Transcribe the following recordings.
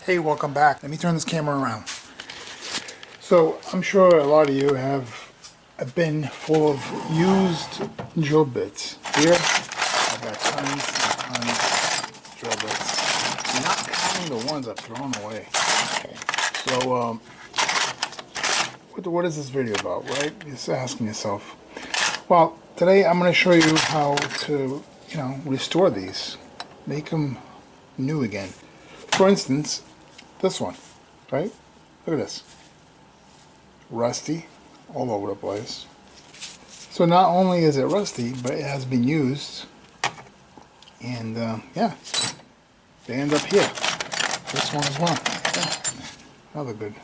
Hey, welcome back. Let me turn this camera around. So I'm sure a lot of you have a bin full of used drill bits. Here, I've got tons and tons of drill bits. Not counting the ones I've thrown away. Okay. So, what is this video about, right? You're just asking yourself. Well, today I'm going to show you how to, restore these. Make them new again. For instance, this one, right? Look at this. Rusty all over the place. So not only is it rusty, but it has been used. And yeah, they end up here. This one as well. Yeah. Another good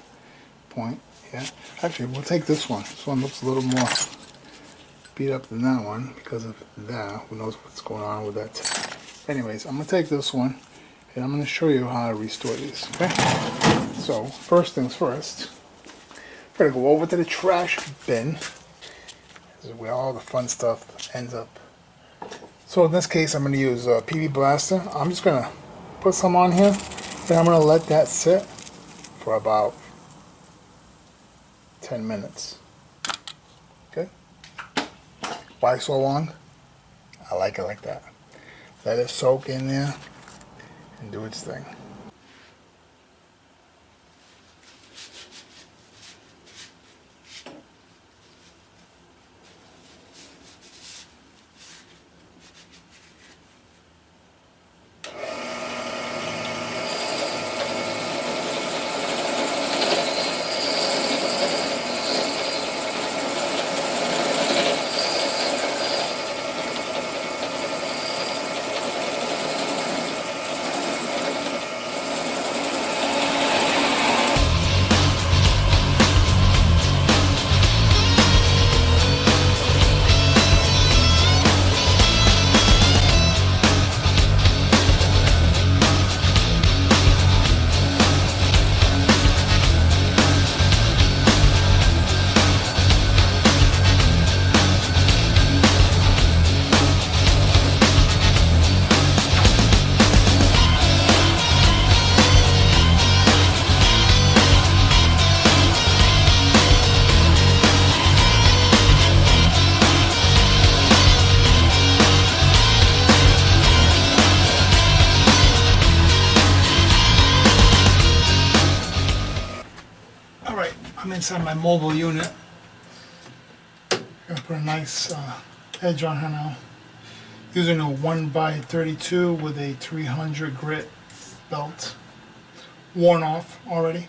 point. Yeah. Actually, we'll take this one. This one looks a little more beat up than that one because of that. Who knows what's going on with that. Anyways, I'm going to take this one and I'm going to show you how to restore these. Okay? So, first things first. We're going to go over to the trash bin. This is where all the fun stuff ends up. So in this case, I'm going to use PB Blaster. I'm just going to put some on here, and I'm going to let that sit for about 10 minutes. Okay? Why so long? I like it like that. Let it soak in there and do its thing. Alright, I'm inside my mobile unit. I'm gonna put a nice edge on her now. Using a 1x32 with a 300 grit belt. Worn off already.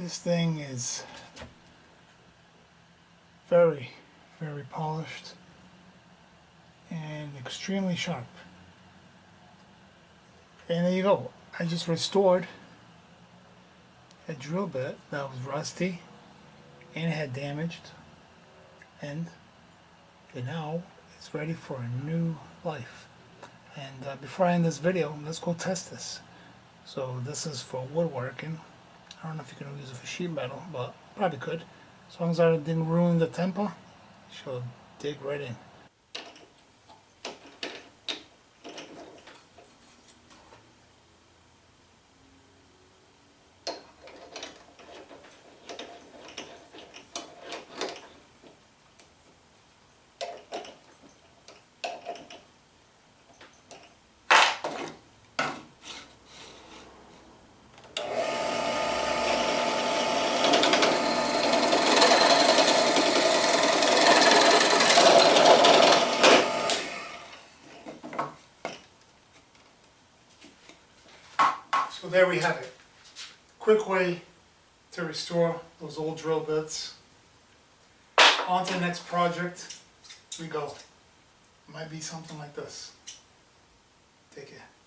This thing is very, very polished and extremely sharp. And there you go. I just restored a drill bit that was rusty and had damaged, and now it's ready for a new life. And before I end this video, let's go test this. So this is for woodworking. I don't know if you can use it for sheet metal, but probably could. As long as I didn't ruin the temper, she'll dig right in. So there we have it. Quick way to restore those old drill bits. On to the next project we go. Might be something like this. Take care.